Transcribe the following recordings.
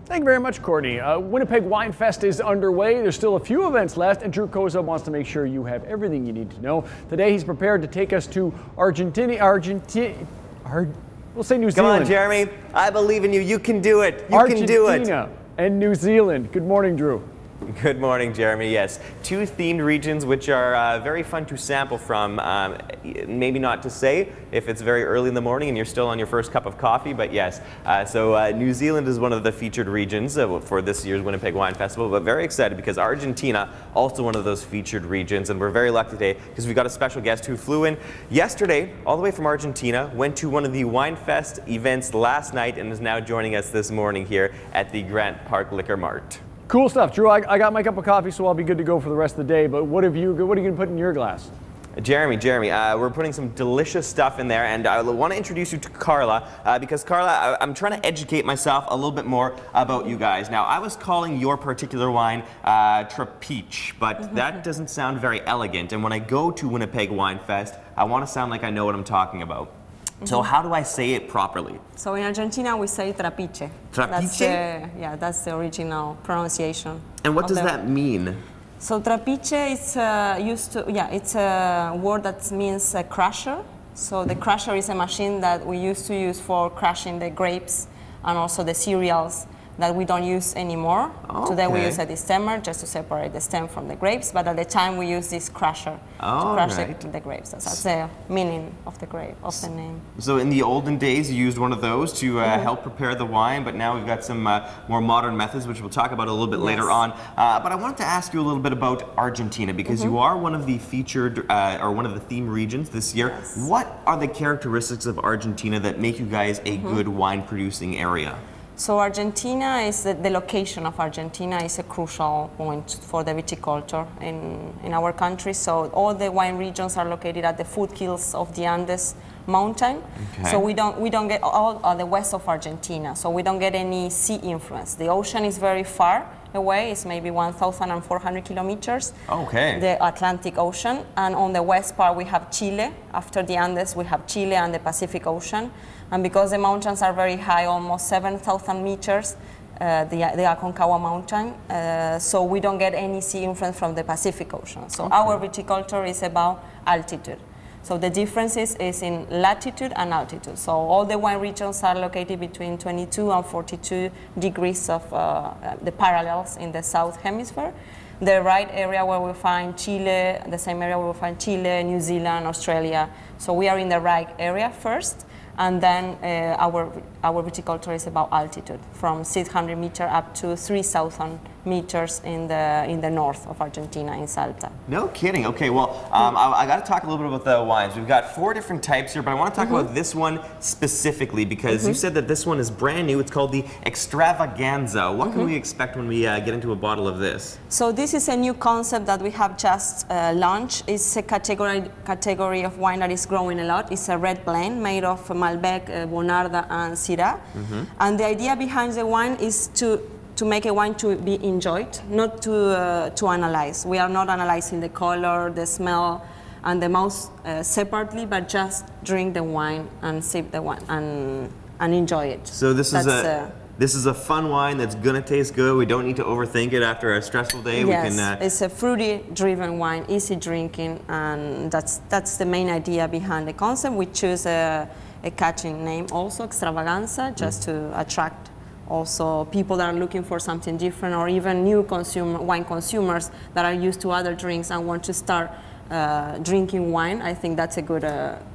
Thank you very much, Courtney. Winnipeg Wine Fest is underway. There's still a few events left, and Drew Koza wants to make sure you have everything you need to know. Today, he's prepared to take us to Argentina. We'll say New Zealand. Come on, Jeremy. I believe in you. You can do it. You can do it. Argentina and New Zealand. Good morning, Drew. Good morning, Jeremy. Yes, two themed regions which are very fun to sample from. Maybe not to say if it's very early in the morning and you're still on your first cup of coffee, but yes. So New Zealand is one of the featured regions for this year's Winnipeg Wine Festival, but very excited because Argentina, also one of those featured regions, and we're very lucky today because we've got a special guest who flew in yesterday all the way from Argentina, went to one of the Wine Fest events last night, and is now joining us this morning here at the Grant Park Liquor Mart. Cool stuff, Drew. I got my cup of coffee, so I'll be good to go for the rest of the day. But what are you going to put in your glass? Jeremy, we're putting some delicious stuff in there, and I want to introduce you to Carla, because Carla, I'm trying to educate myself a little bit more about you guys. Now, I was calling your particular wine Trapiche, but that doesn't sound very elegant, and when I go to Winnipeg Wine Fest, I want to sound like I know what I'm talking about. So how do I say it properly? So in Argentina we say Trapiche. Trapiche? That's the original pronunciation. And what does that mean? So Trapiche is it's a word that means crusher. So the crusher is a machine that we used to use for crushing the grapes and also the cereals that we don't use anymore. Okay. Today we use a destemmer just to separate the stem from the grapes, but at the time we use this crusher to crush the grapes. That's the meaning of the name. So in the olden days you used one of those to help prepare the wine, but now we've got some more modern methods, which we'll talk about a little bit later on. But I wanted to ask you a little bit about Argentina, because you are one of the featured, or one of the theme regions this year. Yes. What are the characteristics of Argentina that make you guys a good wine producing area? So Argentina is the location of Argentina is a crucial point for the viticulture in our country. So all the wine regions are located at the foothills of the Andes mountain. Okay. So we don't get all the west of Argentina. So we don't get any sea influence. The ocean is very far away. It's maybe 1,400 kilometers. Okay. The Atlantic Ocean, and on the west part we have Chile. After the Andes we have Chile and the Pacific Ocean. And because the mountains are very high, almost 7,000 meters, the Aconcagua mountain, so we don't get any sea influence from the Pacific Ocean. So our viticulture is about altitude. So the difference is in latitude and altitude. So all the wine regions are located between 22 and 42 degrees of the parallels in the south hemisphere. The right area where we find Chile, the same area where we find Chile, New Zealand, Australia. So we are in the right area first. And then our viticulture is about altitude, from 600 meters up to 3,000 meters in the north of Argentina, in Salta. No kidding. Okay, well, I got to talk a little bit about the wines. We've got 4 different types here, but I want to talk about this one specifically, because you said that this one is brand new. It's called the Extravaganza. What can we expect when we get into a bottle of this? So this is a new concept that we have just launched. It's a category of wine that is growing a lot. It's a red blend made of Malbec, Bonarda, and Syrah. And the idea behind the wine is to make a wine to be enjoyed, not to analyze. We are not analyzing the color, the smell, and the mouth separately, but just drink the wine and sip the wine and enjoy it. So this is a fun wine that's gonna taste good. We don't need to overthink it after a stressful day. Yes, it's a fruity-driven wine, easy drinking, and that's the main idea behind the concept. We choose a catching name also, Extravaganza, just to attract also people that are looking for something different, or even new wine consumers that are used to other drinks and want to start drinking wine. I think that's a good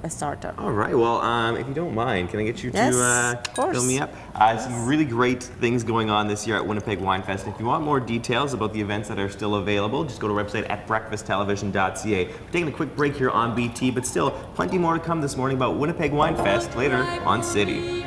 starter. All right, well, if you don't mind, can I get you to fill me up? Some really great things going on this year at Winnipeg Wine Fest. If you want more details about the events that are still available, just go to our website at breakfasttelevision.ca. We're taking a quick break here on BT, but still plenty more to come this morning about Winnipeg Wine Fest later on City.